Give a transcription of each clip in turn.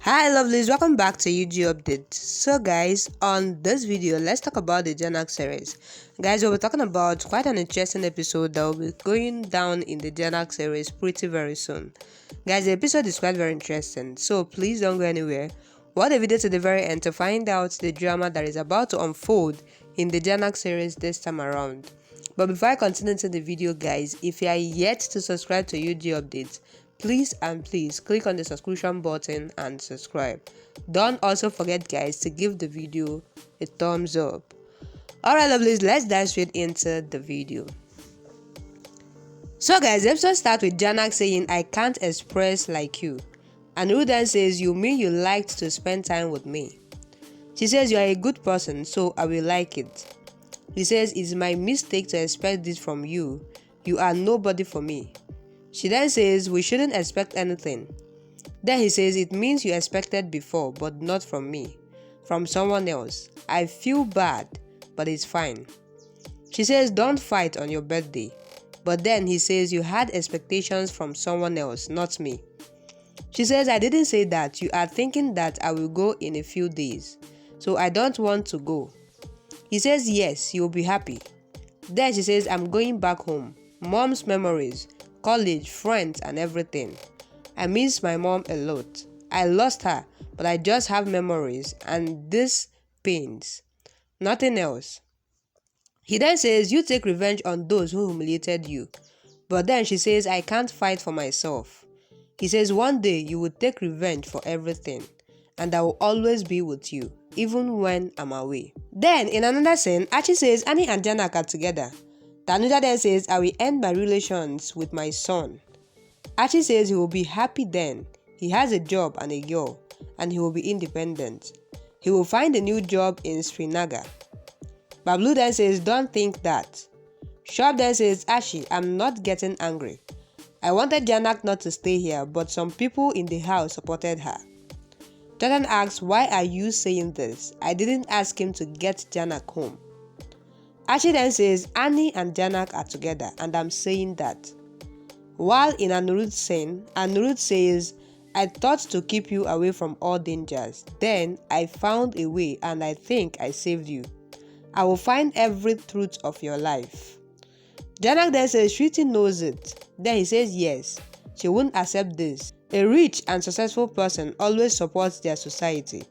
Hi lovelies, welcome back to UG Update. So guys, on this video, let's talk about the Jhanak series. Guys, we'll be talking about quite an interesting episode that will be going down in the Jhanak series pretty very soon. Guys, the episode is quite very interesting, so please don't go anywhere. Watch the video to the very end to find out the drama that is about to unfold in the Jhanak series this time around. But before I continue to the video guys, if you are yet to subscribe to UG Updates, please click on the subscription button and subscribe. Don't also forget guys to give the video a thumbs up. Alright lovelies, let's dive straight into the video. So guys, the episode starts with Jhanak saying, "I can't express like you." And Anirudh then says, "You mean you liked to spend time with me?" She says, "You are a good person, so I will like it." He says, "It's my mistake to expect this from you. You are nobody for me." She then says, "We shouldn't expect anything." Then he says, "It means you expected before, but not from me. From someone else. I feel bad, but it's fine." She says, "Don't fight on your birthday." But then he says, "You had expectations from someone else, not me." She says, "I didn't say that. You are thinking that I will go in a few days. So I don't want to go." He says, "Yes, you'll be happy." Then she says, "I'm going back home. Mom's memories, college, friends, and everything. I miss my mom a lot. I lost her, but I just have memories and this pains. Nothing else." He then says, "You take revenge on those who humiliated you." But then she says, "I can't fight for myself." He says, "One day you will take revenge for everything, and I will always be with you, even when I'm away." Then, in another scene, Archie says Annie and Jhanak are together. Tanuja then says, "I will end my relations with my son." Archie says he will be happy then. He has a job and a girl, and he will be independent. He will find a new job in Srinagar. Bablu then says, "Don't think that." Shop then says, "Archie, I'm not getting angry. I wanted Jhanak not to stay here, but some people in the house supported her." Jordan asks, "Why are you saying this? I didn't ask him to get Jhanak home." Archie then says, "Annie and Jhanak are together, and I'm saying that." While in Anirudh's scene, Anirudh says, "I thought to keep you away from all dangers. Then I found a way and I think I saved you. I will find every truth of your life." Jhanak then says, "Shruti knows it." Then he says, "Yes, she won't accept this. A rich and successful person always supports their society."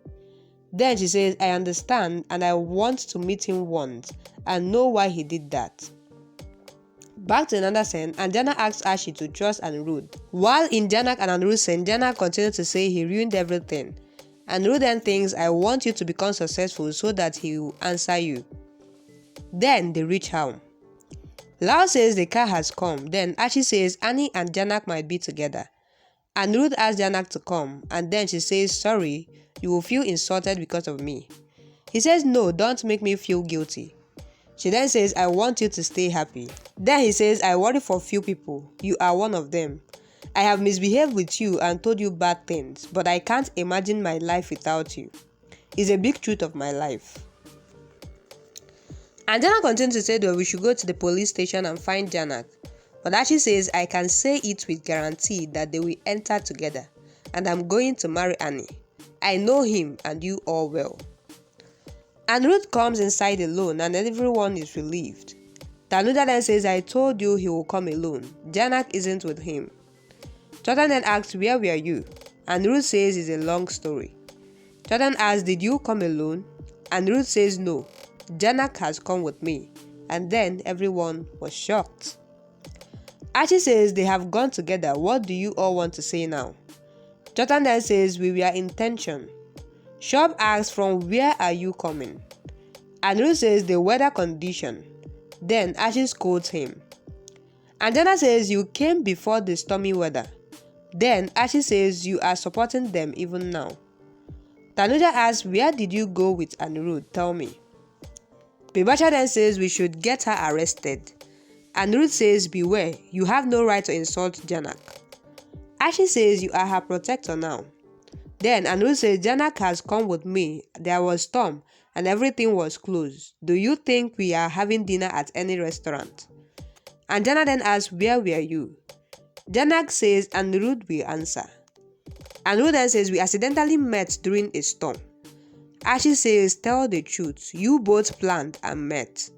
Then she says, "I understand and I want to meet him once and know why he did that." Back to another scene, and Jhanak asks Ashi to trust Anirudh. While in Jhanak and Anirudh's scene, Jhanak continues to say he ruined everything. Anirudh then thinks, "I want you to become successful so that he will answer you." Then they reach home. Lau says the car has come. Then Ashi says Annie and Jhanak might be together. Anirudh asks Jhanak to come, and then she says, "Sorry, you will feel insulted because of me." He says, "No, don't make me feel guilty." She then says, "I want you to stay happy." Then he says, "I worry for few people. You are one of them. I have misbehaved with you and told you bad things, but I can't imagine my life without you. It's a big truth of my life." And Jhanak continues to say that we should go to the police station and find Jhanak. But Ashi says, "I can say it with guarantee that they will enter together, and I'm going to marry Annie. I know him and you all well." Anirudh comes inside alone and everyone is relieved. Tanuja then says, "I told you he will come alone. Jhanak isn't with him." Jordan then asks, "Where were you?" Anirudh says it's a long story. Jordan asks, "Did you come alone?" Anirudh says, "No. Jhanak has come with me." And then everyone was shocked. Archie says they have gone together. What do you all want to say now? Jordan then says, "We were in tension." Shop asks, "From where are you coming?" Anirudh says, "The weather condition." Then Archie scolds him. Anjana says, "You came before the stormy weather." Then Archie says, "You are supporting them even now." Tanuja asks, "Where did you go with Anirudh? Tell me." Bibacha then says, "We should get her arrested." Anirudh says, "Beware, you have no right to insult Jhanak." Archie says, "You are her protector now." Then Anirudh says, "Jhanak has come with me. There was storm and everything was closed. Do you think we are having dinner at any restaurant?" And Jhanak then asks, "Where were you?" Jhanak says Anirudh will answer. Anirudh then says, we accidentally met during a storm. Archie says, tell the truth. You both planned and met.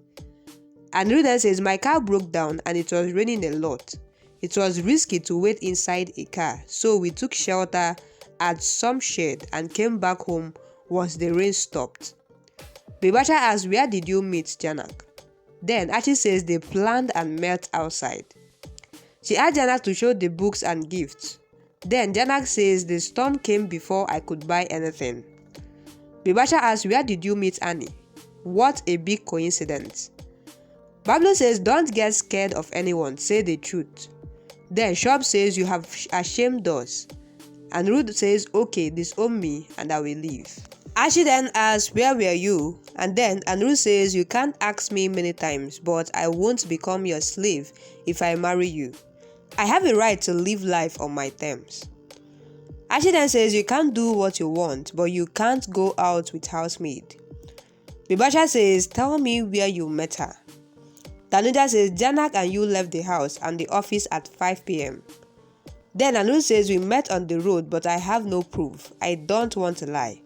Anirudh then says, my car broke down and it was raining a lot. It was risky to wait inside a car, so we took shelter at some shed and came back home once the rain stopped. Bibacha asks, where did you meet Jhanak? Then Archie says they planned and met outside. She asked Jhanak to show the books and gifts. Then Jhanak says the storm came before I could buy anything. Bibacha asks, where did you meet Annie? What a big coincidence. Bablu says, don't get scared of anyone, say the truth. Then Shop says, you have ashamed us. Anirudh says, okay, disown me and I will leave. Archie then asks, where were you? And then Anirudh says, you can't ask me many times, but I won't become your slave if I marry you. I have a right to live life on my terms. Archie then says, you can't do what you want, but you can't go out with housemaid. Bibacha says, tell me where you met her. Tanuja says, Jhanak and you left the house and the office at 5 p.m. Then Anu says, we met on the road, but I have no proof. I don't want to lie.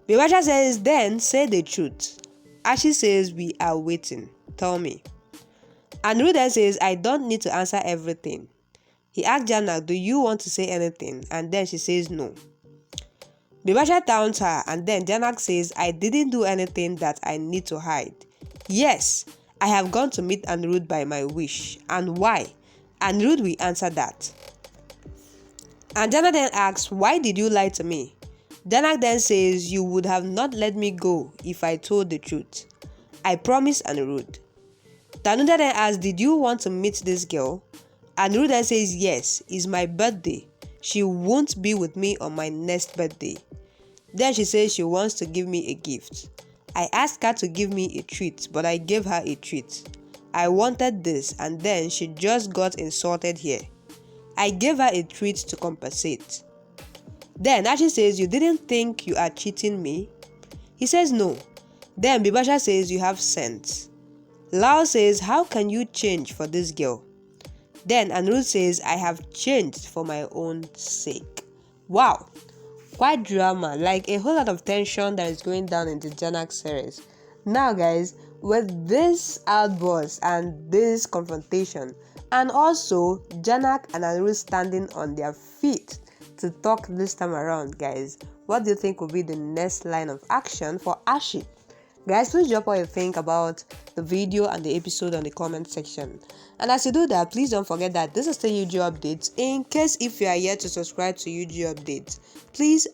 Bibacha says, then say the truth. Archie says, we are waiting. Tell me. Anirudh then says, I don't need to answer everything. He asked Jhanak, do you want to say anything? And then she says no. Bibacha taunts her and then Jhanak says, I didn't do anything that I need to hide. Yes, I have gone to meet Anirudh by my wish. And why? Anirudh will answer that. And Jhanak then asks, why did you lie to me? Jhanak then says, you would have not let me go if I told the truth. I promise Anirudh. Tanuja then asks, did you want to meet this girl? Anirudh then says, yes, it's my birthday. She won't be with me on my next birthday. Then she says she wants to give me a gift. I asked her to give me a treat, but I gave her a treat. I wanted this and then she just got insulted here. I gave her a treat to compensate. Then Archie says, you didn't think you are cheating me? He says no. Then Bibacha says, you have sense. Lao says, how can you change for this girl? Then Anirudh says, I have changed for my own sake. Wow, quite drama, like a whole lot of tension that is going down in the Jhanak series. Now guys, with this outburst and this confrontation, and also Jhanak and Anirudh standing on their feet to talk this time around, guys, what do you think will be the next line of action for Ashi? Guys, please drop what you think about the video and the episode on the comment section. And as you do that, please don't forget that this is the UG updates. In case if you are yet to subscribe to UG updates, please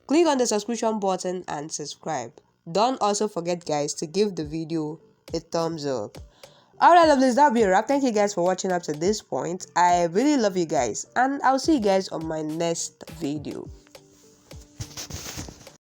click on the subscription button and subscribe. Don't also forget, guys, to give the video a thumbs up. Alright, lovelies, that'll be a wrap. Thank you guys for watching up to this point. I really love you guys, and I'll see you guys on my next video.